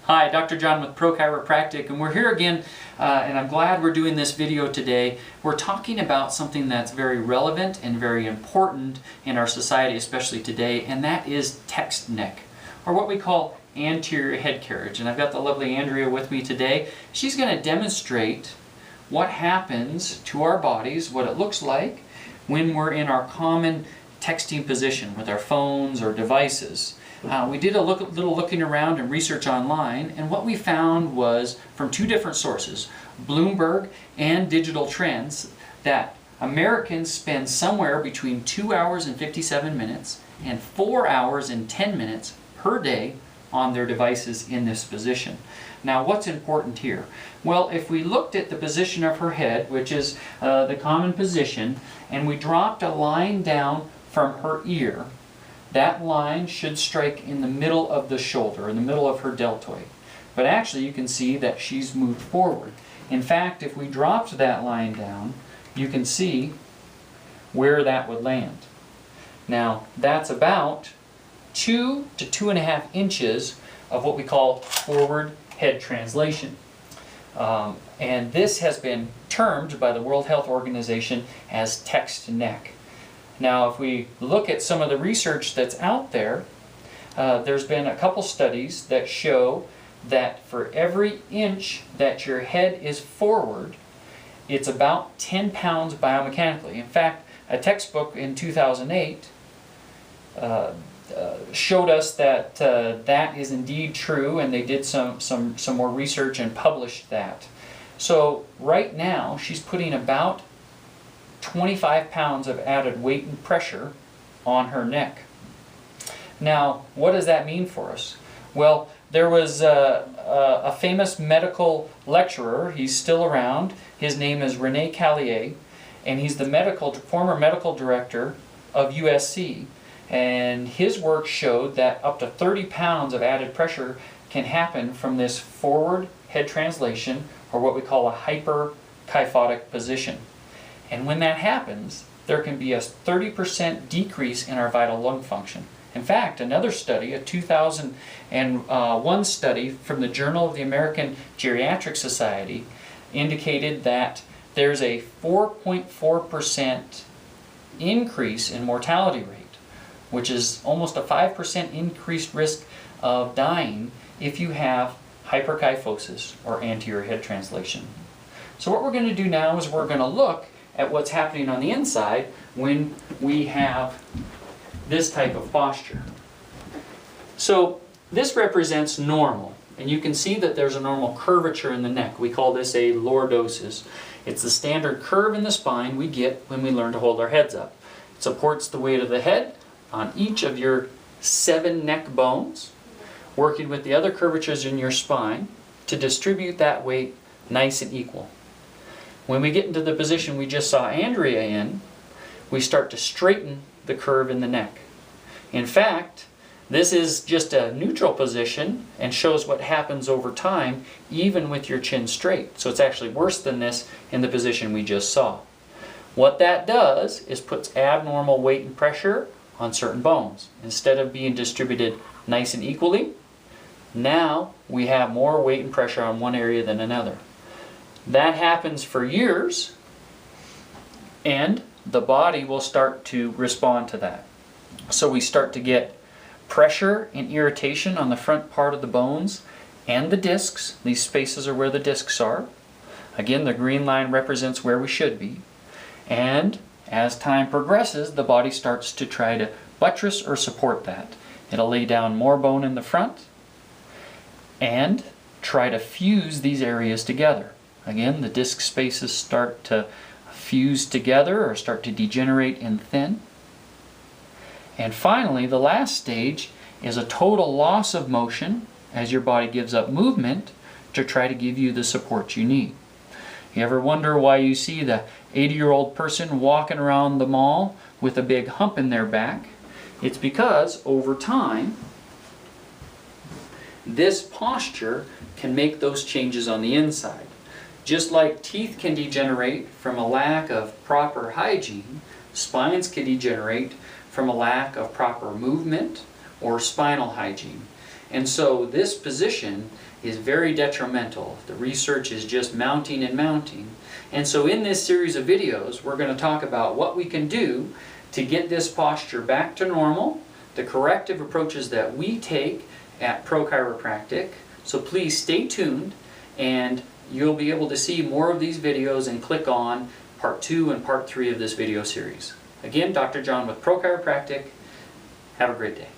Hi, Dr. John with Pro Chiropractic, and we're here again, and I'm glad we're doing this video today. We're talking about something that's very relevant and very important in our society, especially today, and that is text neck, or what we call anterior head carriage. And I've got the lovely Andrea with me today. She's going to demonstrate what happens to our bodies, what it looks like when we're in our common texting position with our phones or devices. We did a little looking around and research online, and what we found was from two different sources, Bloomberg and Digital Trends, that Americans spend somewhere between 2 hours and 57 minutes and 4 hours and 10 minutes per day on their devices in this position. Now, what's important here? Well, if we looked at the position of her head, which is the common position, and we dropped a line down from her ear, that line should strike in the middle of the shoulder, in the middle of her deltoid. But actually you can see that she's moved forward. In fact, if we dropped that line down, you can see where that would land. Now, that's about 2 to 2.5 inches of what we call forward head translation. And this has been termed by the World Health Organization as text neck. Now, if we look at some of the research that's out there, there's been a couple studies that show that for every inch that your head is forward, it's about 10 pounds biomechanically. In fact, a textbook in 2008 showed us that that is indeed true, and they did some more research and published that. So right now, she's putting about 25 pounds of added weight and pressure on her neck. Now, what does that mean for us? Well, there was a famous medical lecturer. He's still around. His name is Rene Callier, and he's the former medical director of USC. And his work showed that up to 30 pounds of added pressure can happen from this forward head translation, or what we call a hyperkyphotic position. And when that happens, there can be a 30% decrease in our vital lung function. In fact, another study, a 2001 study from the Journal of the American Geriatric Society, indicated that there's a 4.4% increase in mortality rate, which is almost a 5% increased risk of dying if you have hyperkyphosis or anterior head translation. So what we're going to do now is we're going to look at what's happening on the inside when we have this type of posture. So this represents normal, and you can see that there's a normal curvature in the neck. We call this a lordosis. It's the standard curve in the spine we get when we learn to hold our heads up. It supports the weight of the head on each of your 7 neck bones, working with the other curvatures in your spine to distribute that weight nice and equal. When we get into the position we just saw Andrea in, we start to straighten the curve in the neck. In fact, this is just a neutral position and shows what happens over time even with your chin straight. So it's actually worse than this in the position we just saw. What that does is puts abnormal weight and pressure on certain bones. Instead of being distributed nice and equally, now we have more weight and pressure on one area than another. That happens for years, and the body will start to respond to that. So we start to get pressure and irritation on the front part of the bones and the discs. These spaces are where the discs are. Again, the green line represents where we should be. And as time progresses, the body starts to try to buttress or support that. It'll lay down more bone in the front and try to fuse these areas together. Again, the disc spaces start to fuse together or start to degenerate and thin. And finally, the last stage is a total loss of motion as your body gives up movement to try to give you the support you need. You ever wonder why you see the 80-year-old person walking around the mall with a big hump in their back? It's because over time, this posture can make those changes on the inside. Just like teeth can degenerate from a lack of proper hygiene, spines can degenerate from a lack of proper movement or spinal hygiene. And so this position is very detrimental. The research is just mounting and mounting. And so in this series of videos, we're going to talk about what we can do to get this posture back to normal, the corrective approaches that we take at Pro Chiropractic. So please stay tuned, and you'll be able to see more of these videos and click on part 2 and part 3 of this video series. Again, Dr. John with Pro Chiropractic. Have a great day.